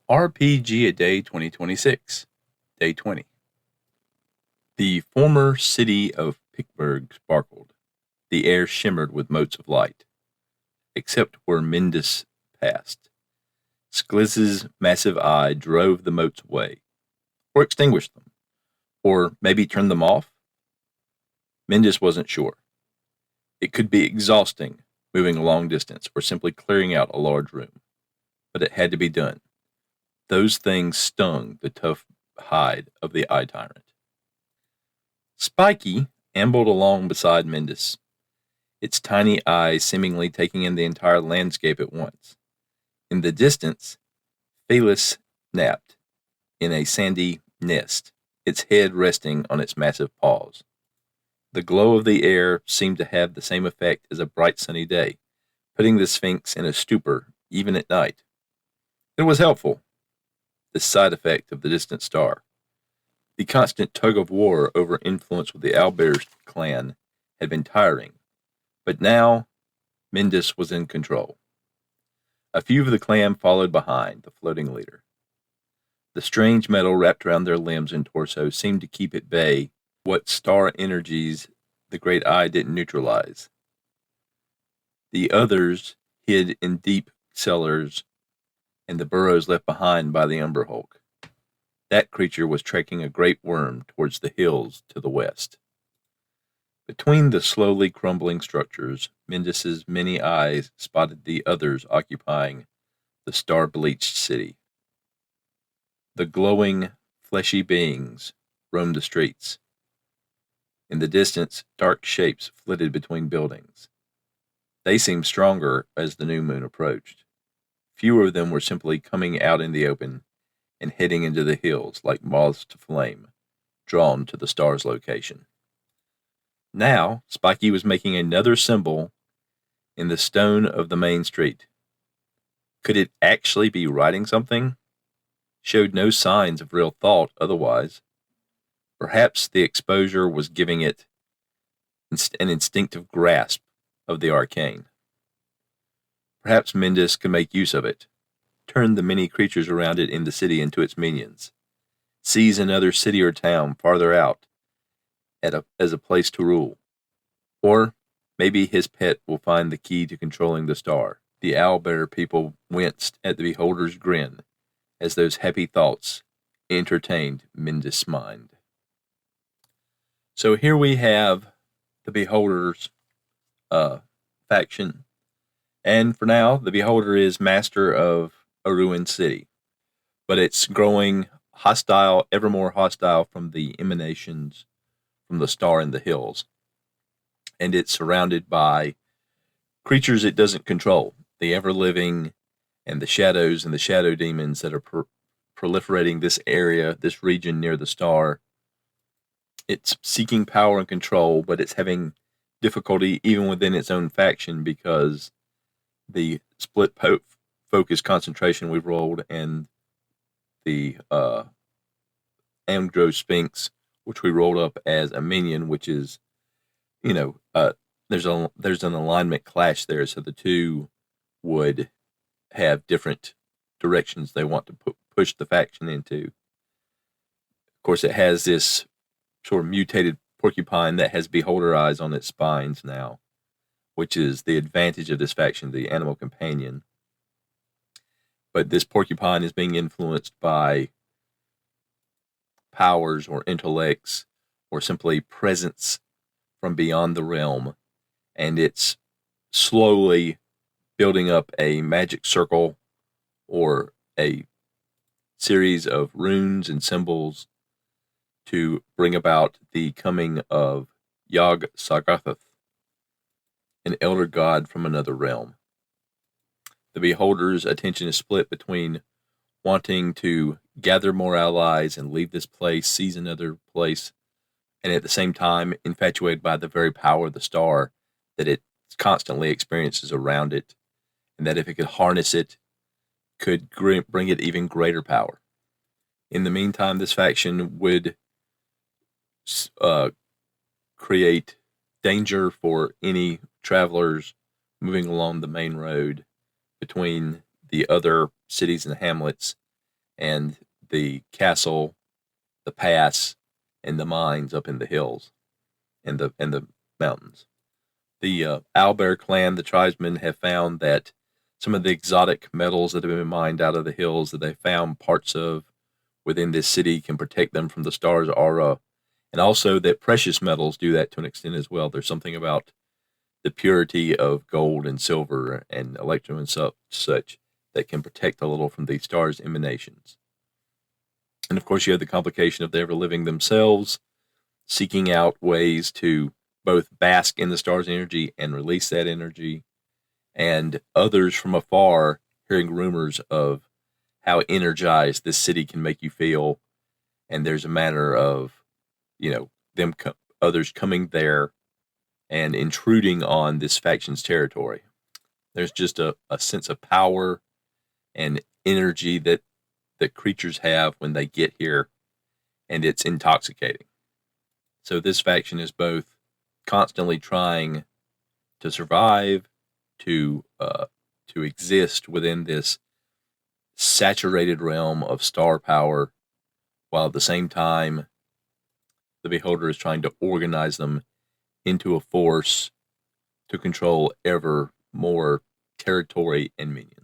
RPGaDay 2026, Day 20. The former city of Pickburg sparkled. The air shimmered with motes of light, except where Mindus passed. Sklizz's massive eye drove the motes away, or extinguished them, or maybe turned them off. Mindus wasn't sure. It could be exhausting, moving a long distance, or simply clearing out a large room. But it had to be done. Those things stung the tough hide of the eye tyrant. Spiky ambled along beside Mindus, its tiny eyes seemingly taking in the entire landscape at once. In the distance, Felis napped in a sandy nest, its head resting on its massive paws. The glow of the air seemed to have the same effect as a bright sunny day, putting the Sphinx in a stupor even at night. It was helpful, this side effect of the distant star. The constant tug-of-war over influence with the Owlbear clan had been tiring, but now Mindus was in control. A few of the clan followed behind the floating leader. The strange metal wrapped around their limbs and torso seemed to keep at bay what star energies the great eye didn't neutralize. The others hid in deep cellars and the burrows left behind by the Umber Hulk. That creature was trekking a great worm towards the hills to the west. Between the slowly crumbling structures, Mindus's many eyes spotted the others occupying the star-bleached city. The glowing, fleshy beings roamed the streets. In the distance, dark shapes flitted between buildings. They seemed stronger as the new moon approached. Fewer of them were simply coming out in the open and heading into the hills like moths to flame, drawn to the star's location. Now, Spiky was making another symbol in the stone of the main street. Could it actually be writing something? Showed no signs of real thought otherwise. Perhaps the exposure was giving it an instinctive grasp of the arcane. Perhaps Mindus could make use of it, turn the many creatures around it in the city into its minions, seize another city or town farther out as a place to rule. Or maybe his pet will find the key to controlling the star. The Owlbear people winced at the beholder's grin as those happy thoughts entertained Mindus' mind. So here we have the beholder's faction. And for now, the beholder is master of a ruined city. But it's growing hostile, ever more hostile from the emanations from the star in the hills. And it's surrounded by creatures it doesn't control, the ever-living and the shadows and the shadow demons that are proliferating this area, this region near the star. It's seeking power and control, but it's having difficulty even within its own faction because the split focus concentration we've rolled and the Amdro Sphinx, which we rolled up as a minion, which is, there's an alignment clash there, so the two would have different directions they want to push the faction into. Of course, it has this sort of mutated porcupine that has beholder eyes on its spines now, which is the advantage of this faction, the animal companion. But this porcupine is being influenced by powers or intellects or simply presence from beyond the realm, and it's slowly building up a magic circle or a series of runes and symbols to bring about the coming of Yog Sagathoth, an elder god from another realm. The beholder's attention is split between wanting to gather more allies and leave this place, seize another place, and at the same time infatuated by the very power of the star that it constantly experiences around it, and that if it could harness it, could bring it even greater power. In the meantime, this faction would create danger for any travelers moving along the main road between the other cities and hamlets and the castle, the pass, and the mines up in the hills and the mountains. The Owlbear clan, the tribesmen, have found that some of the exotic metals that have been mined out of the hills that they found parts of within this city can protect them from the star's aura, and also that precious metals do that to an extent as well. There's something about the purity of gold and silver and electrum and such that can protect a little from the star's emanations. And of course, you have the complication of the ever living themselves, seeking out ways to both bask in the star's energy and release that energy, and others from afar hearing rumors of how energized this city can make you feel. And there's a matter of, others coming there and intruding on this faction's territory. There's just a sense of power and energy that creatures have when they get here, and it's intoxicating. So this faction is both constantly trying to survive, to exist within this saturated realm of star power, while at the same time the Beholder is trying to organize them into a force to control ever more territory and minions.